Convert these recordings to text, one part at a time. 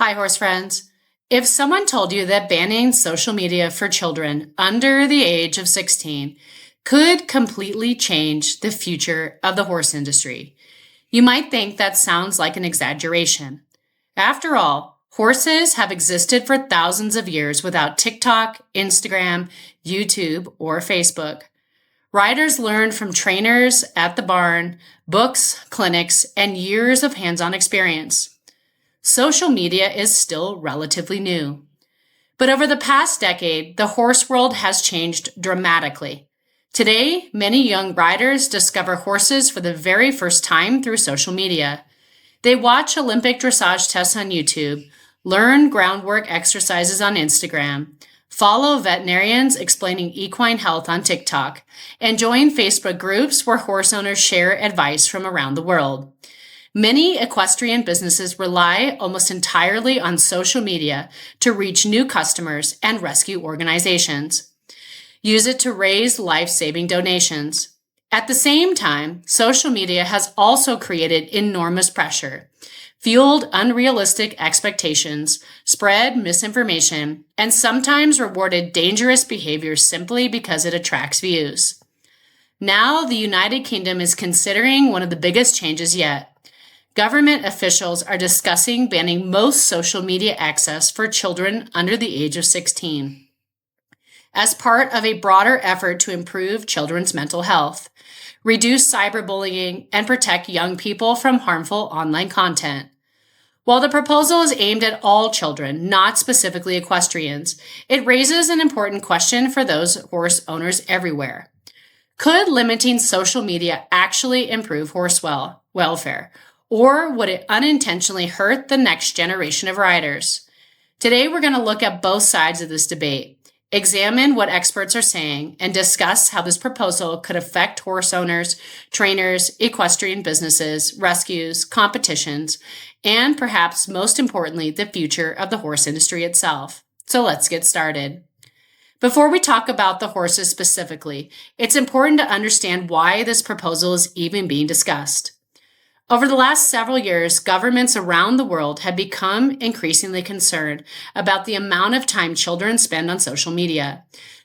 Hi, horse friends. If someone told you that banning social media for children under the age of 16 could completely change the future of the horse industry, you might think that sounds like an exaggeration. After all, horses have existed for thousands of years without TikTok, Instagram, YouTube, or Facebook. Riders learned from trainers at the barn, books, clinics, and years of hands-on experience. Social media is still relatively new. But over the past decade, the horse world has changed dramatically. Today, many young riders discover horses for the very first time through social media. They watch Olympic dressage tests on YouTube, learn groundwork exercises on Instagram, follow veterinarians explaining equine health on TikTok, and join Facebook groups where horse owners share advice from around the world. Many equestrian businesses rely almost entirely on social media to reach new customers and rescue organizations. Use it to raise life-saving donations. At the same time, social media has also created enormous pressure, fueled unrealistic expectations, spread misinformation, and sometimes rewarded dangerous behaviors simply because it attracts views. Now, the United Kingdom is considering one of the biggest changes yet. Government officials are discussing banning most social media access for children under the age of 16 as part of a broader effort to improve children's mental health, reduce cyberbullying, and protect young people from harmful online content. While the proposal is aimed at all children, not specifically equestrians, it raises an important question for those horse owners everywhere. Could limiting social media actually improve horse welfare? Or would it unintentionally hurt the next generation of riders? Today, we're going to look at both sides of this debate, examine what experts are saying, and discuss how this proposal could affect horse owners, trainers, equestrian businesses, rescues, competitions, and perhaps most importantly, the future of the horse industry itself. So let's get started. Before we talk about the horses specifically, it's important to understand why this proposal is even being discussed. Over the last several years, governments around the world have become increasingly concerned about the amount of time children spend on social media.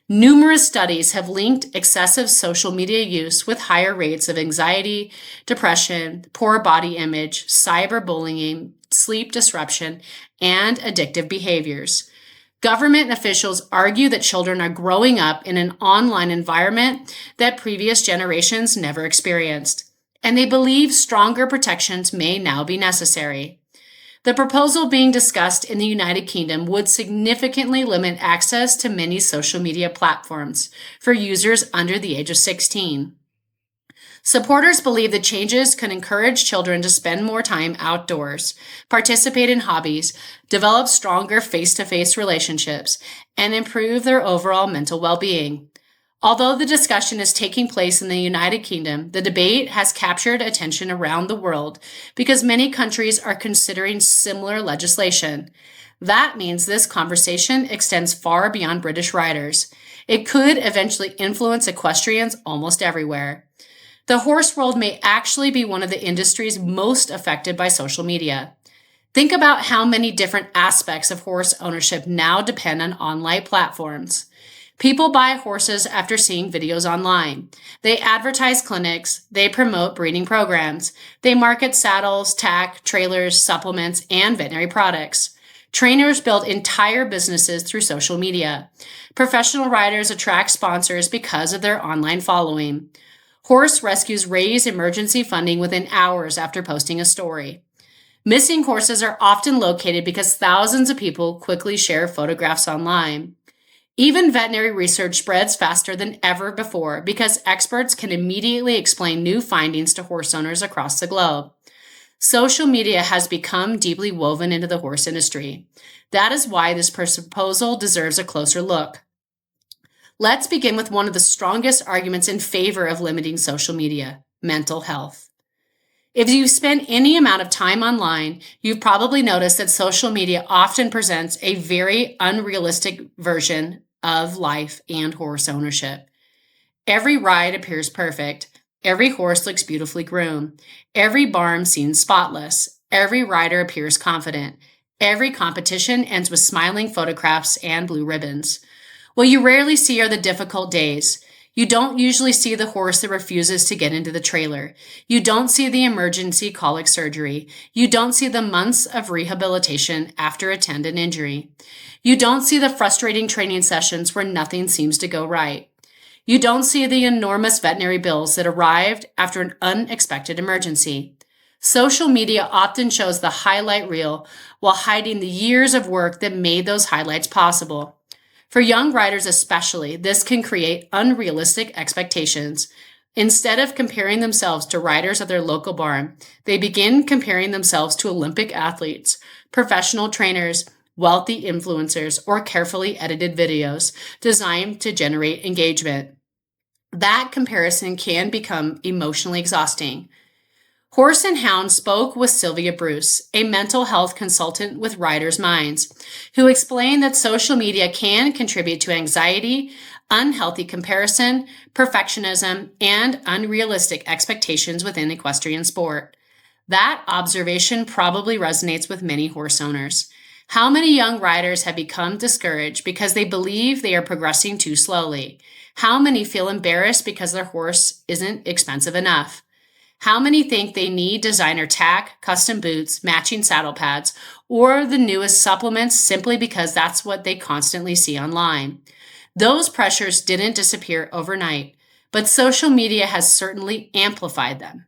Numerous studies have linked excessive social media use with higher rates of anxiety, depression, poor body image, cyberbullying, sleep disruption, and addictive behaviors. Government officials argue that children are growing up in an online environment that previous generations never experienced, and they believe stronger protections may now be necessary. The proposal being discussed in the United Kingdom would significantly limit access to many social media platforms for users under the age of 16. Supporters believe the changes could encourage children to spend more time outdoors, participate in hobbies, develop stronger face-to-face relationships, and improve their overall mental well-being. Although the discussion is taking place in the United Kingdom, the debate has captured attention around the world because many countries are considering similar legislation. That means this conversation extends far beyond British riders. It could eventually influence equestrians almost everywhere. The horse world may actually be one of the industries most affected by social media. Think about how many different aspects of horse ownership now depend on online platforms. People buy horses after seeing videos online. They advertise clinics. They promote breeding programs. They market saddles, tack, trailers, supplements, and veterinary products. Trainers build entire businesses through social media. Professional riders attract sponsors because of their online following. Horse rescues raise emergency funding within hours after posting a story. Missing horses are often located because thousands of people quickly share photographs online. Even veterinary research spreads faster than ever before because experts can immediately explain new findings to horse owners across the globe. Social media has become deeply woven into the horse industry. That is why this proposal deserves a closer look. Let's begin with one of the strongest arguments in favor of limiting social media: mental health. If you've spent any amount of time online, you've probably noticed that social media often presents a very unrealistic version of life and horse ownership. Every ride appears perfect. Every horse looks beautifully groomed. Every barn seems spotless. Every rider appears confident. Every competition ends with smiling photographs and blue ribbons. What you rarely see are the difficult days. You don't usually see the horse that refuses to get into the trailer. You don't see the emergency colic surgery. You don't see the months of rehabilitation after a tendon injury. You don't see the frustrating training sessions where nothing seems to go right. You don't see the enormous veterinary bills that arrived after an unexpected emergency. Social media often shows the highlight reel while hiding the years of work that made those highlights possible. For young riders especially, this can create unrealistic expectations. Instead of comparing themselves to riders at their local barn, they begin comparing themselves to Olympic athletes, professional trainers, wealthy influencers, or carefully edited videos designed to generate engagement. That comparison can become emotionally exhausting. Horse and Hound spoke with Sylvia Bruce, a mental health consultant with Riders' Minds, who explained that social media can contribute to anxiety, unhealthy comparison, perfectionism, and unrealistic expectations within equestrian sport. That observation probably resonates with many horse owners. How many young riders have become discouraged because they believe they are progressing too slowly? How many feel embarrassed because their horse isn't expensive enough? How many think they need designer tack, custom boots, matching saddle pads, or the newest supplements simply because that's what they constantly see online? Those pressures didn't disappear overnight, but social media has certainly amplified them.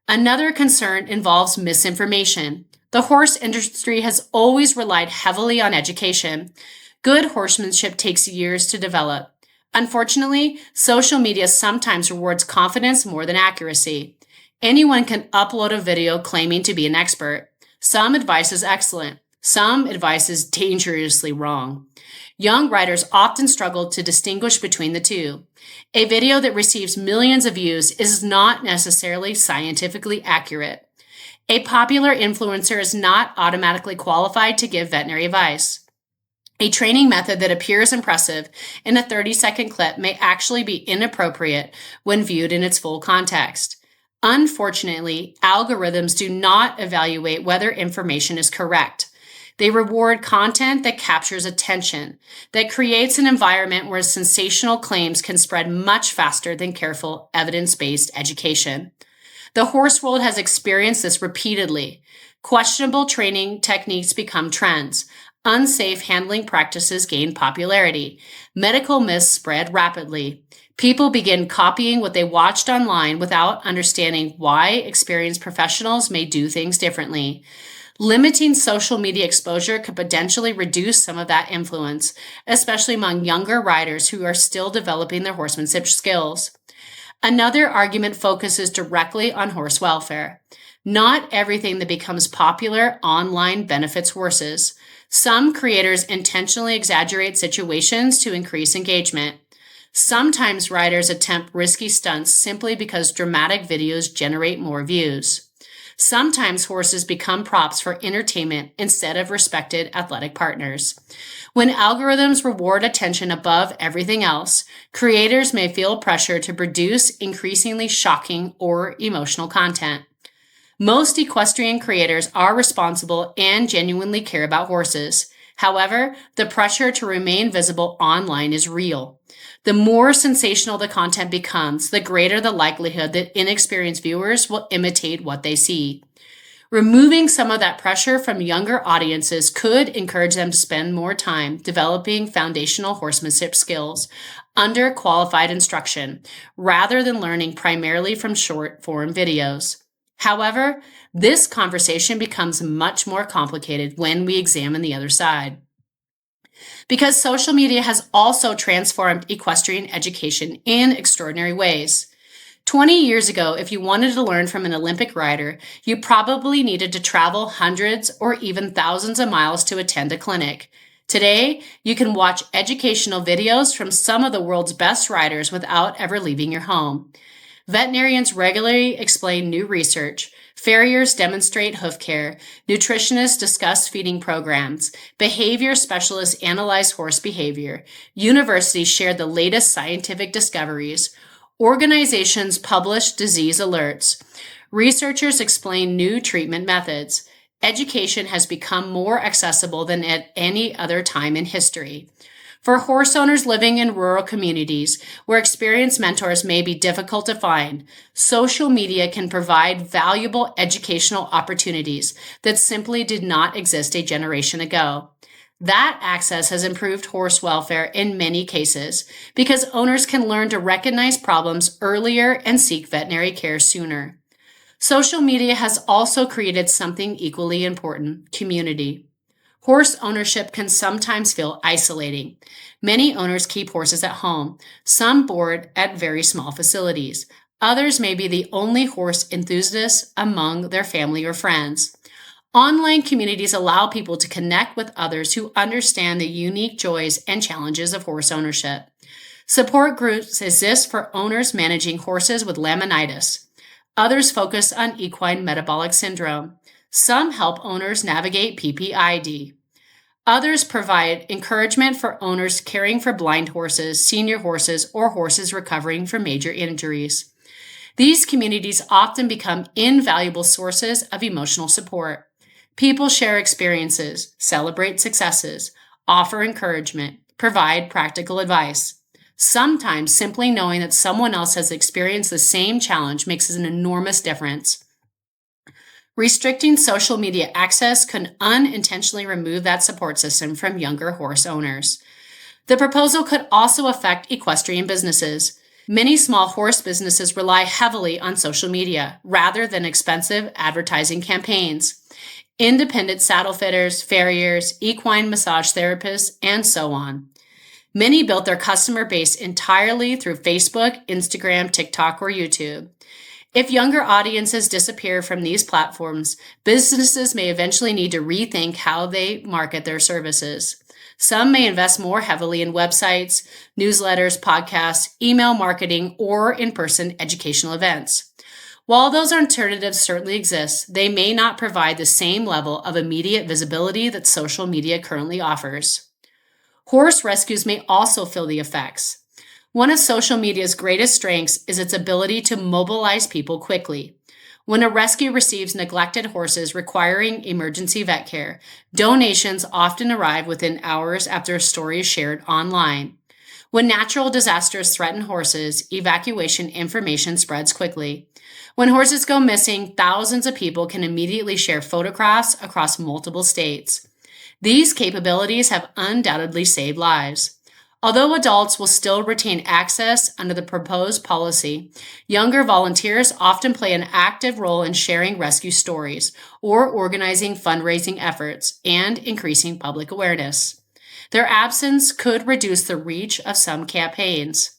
Another concern involves misinformation. The horse industry has always relied heavily on education. Good horsemanship takes years to develop. Unfortunately, social media sometimes rewards confidence more than accuracy. Anyone can upload a video claiming to be an expert. Some advice is excellent. Some advice is dangerously wrong. Young riders often struggle to distinguish between the two. A video that receives millions of views is not necessarily scientifically accurate. A popular influencer is not automatically qualified to give veterinary advice. A training method that appears impressive in a 30-second clip may actually be inappropriate when viewed in its full context. Unfortunately, algorithms do not evaluate whether information is correct. They reward content that captures attention, that creates an environment where sensational claims can spread much faster than careful, evidence-based education. The horse world has experienced this repeatedly. Questionable training techniques become trends. Unsafe handling practices gain popularity. Medical myths spread rapidly. People begin copying what they watched online without understanding why experienced professionals may do things differently. Limiting social media exposure could potentially reduce some of that influence, especially among younger riders who are still developing their horsemanship skills. Another argument focuses directly on horse welfare. Not everything that becomes popular online benefits horses. Some creators intentionally exaggerate situations to increase engagement. Sometimes riders attempt risky stunts simply because dramatic videos generate more views. Sometimes horses become props for entertainment instead of respected athletic partners. When algorithms reward attention above everything else, creators may feel pressure to produce increasingly shocking or emotional content. Most equestrian creators are responsible and genuinely care about horses. However, the pressure to remain visible online is real. The more sensational the content becomes, the greater the likelihood that inexperienced viewers will imitate what they see. Removing some of that pressure from younger audiences could encourage them to spend more time developing foundational horsemanship skills under qualified instruction, rather than learning primarily from short-form videos. However, this conversation becomes much more complicated when we examine the other side. Because social media has also transformed equestrian education in extraordinary ways. 20 years ago, if you wanted to learn from an Olympic rider, you probably needed to travel hundreds or even thousands of miles to attend a clinic. Today, you can watch educational videos from some of the world's best riders without ever leaving your home. Veterinarians regularly explain new research. Farriers demonstrate hoof care. Nutritionists discuss feeding programs. Behavior specialists analyze horse behavior. Universities share the latest scientific discoveries. Organizations publish disease alerts. Researchers explain new treatment methods. Education has become more accessible than at any other time in history. For horse owners living in rural communities where experienced mentors may be difficult to find, social media can provide valuable educational opportunities that simply did not exist a generation ago. That access has improved horse welfare in many cases because owners can learn to recognize problems earlier and seek veterinary care sooner. Social media has also created something equally important: community. Horse ownership can sometimes feel isolating. Many owners keep horses at home, some board at very small facilities. Others may be the only horse enthusiasts among their family or friends. Online communities allow people to connect with others who understand the unique joys and challenges of horse ownership. Support groups exist for owners managing horses with laminitis. Others focus on equine metabolic syndrome. Some help owners navigate PPID. Others provide encouragement for owners caring for blind horses, senior horses, or horses recovering from major injuries. These communities often become invaluable sources of emotional support. People share experiences, celebrate successes, offer encouragement, provide practical advice. Sometimes simply knowing that someone else has experienced the same challenge makes an enormous difference. Restricting social media access could unintentionally remove that support system from younger horse owners. The proposal could also affect equestrian businesses. Many small horse businesses rely heavily on social media rather than expensive advertising campaigns. Independent saddle fitters, farriers, equine massage therapists, and so on. Many built their customer base entirely through Facebook, Instagram, TikTok, or YouTube. If younger audiences disappear from these platforms, businesses may eventually need to rethink how they market their services. Some may invest more heavily in websites, newsletters, podcasts, email marketing, or in-person educational events. While those alternatives certainly exist, they may not provide the same level of immediate visibility that social media currently offers. Horse rescues may also feel the effects. One of social media's greatest strengths is its ability to mobilize people quickly. When a rescue receives neglected horses requiring emergency vet care, donations often arrive within hours after a story is shared online. When natural disasters threaten horses, evacuation information spreads quickly. When horses go missing, thousands of people can immediately share photographs across multiple states. These capabilities have undoubtedly saved lives. Although adults will still retain access under the proposed policy, younger volunteers often play an active role in sharing rescue stories or organizing fundraising efforts and increasing public awareness. Their absence could reduce the reach of some campaigns.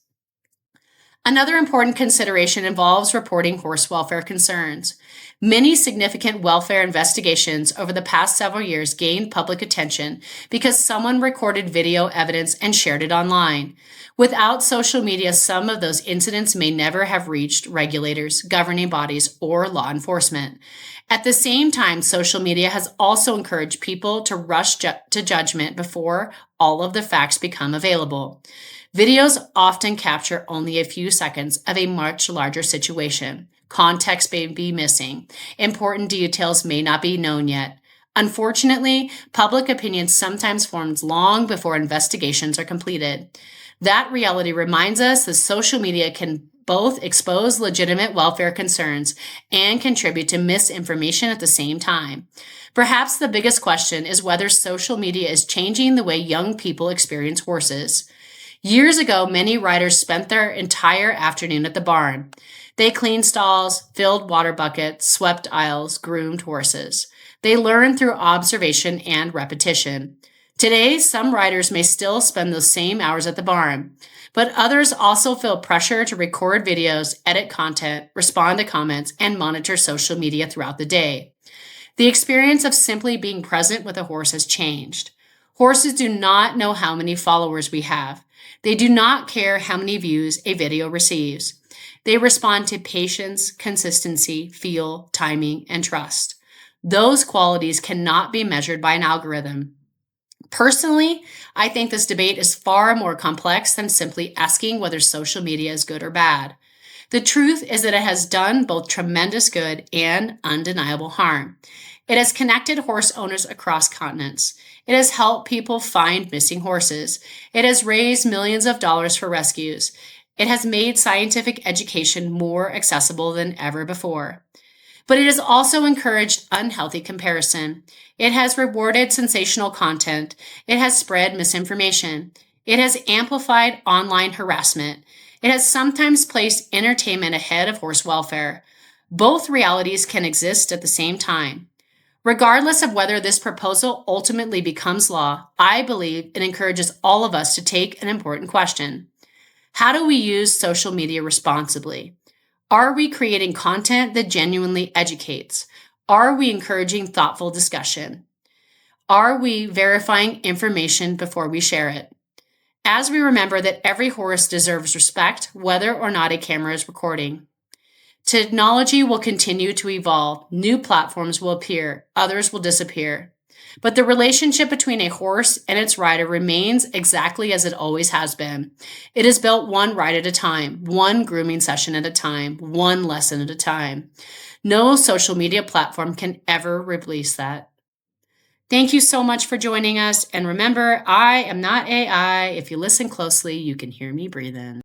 Another important consideration involves reporting horse welfare concerns. Many significant welfare investigations over the past several years gained public attention because someone recorded video evidence and shared it online. Without social media, some of those incidents may never have reached regulators, governing bodies, or law enforcement. At the same time, social media has also encouraged people to rush to judgment before all of the facts become available. Videos often capture only a few seconds of a much larger situation. Context may be missing. Important details may not be known yet. Unfortunately, public opinion sometimes forms long before investigations are completed. That reality reminds us that social media can both expose legitimate welfare concerns and contribute to misinformation at the same time. Perhaps the biggest question is whether social media is changing the way young people experience horses. Years ago, many riders spent their entire afternoon at the barn. They cleaned stalls, filled water buckets, swept aisles, groomed horses. They learned through observation and repetition. Today, some riders may still spend those same hours at the barn, but others also feel pressure to record videos, edit content, respond to comments, and monitor social media throughout the day. The experience of simply being present with a horse has changed. Horses do not know how many followers we have. They do not care how many views a video receives. They respond to patience, consistency, feel, timing, and trust. Those qualities cannot be measured by an algorithm. Personally, I think this debate is far more complex than simply asking whether social media is good or bad. The truth is that it has done both tremendous good and undeniable harm. It has connected horse owners across continents. It has helped people find missing horses. It has raised millions of dollars for rescues. It has made scientific education more accessible than ever before. But it has also encouraged unhealthy comparison. It has rewarded sensational content. It has spread misinformation. It has amplified online harassment. It has sometimes placed entertainment ahead of horse welfare. Both realities can exist at the same time. Regardless of whether this proposal ultimately becomes law, I believe it encourages all of us to take an important question. How do we use social media responsibly? Are we creating content that genuinely educates? Are we encouraging thoughtful discussion? Are we verifying information before we share it? As we remember that every horse deserves respect, whether or not a camera is recording. Technology will continue to evolve. New platforms will appear. Others will disappear. But the relationship between a horse and its rider remains exactly as it always has been. It is built one ride at a time, one grooming session at a time, one lesson at a time. No social media platform can ever replace that. Thank you so much for joining us. And remember, I am not AI. If you listen closely, you can hear me breathing.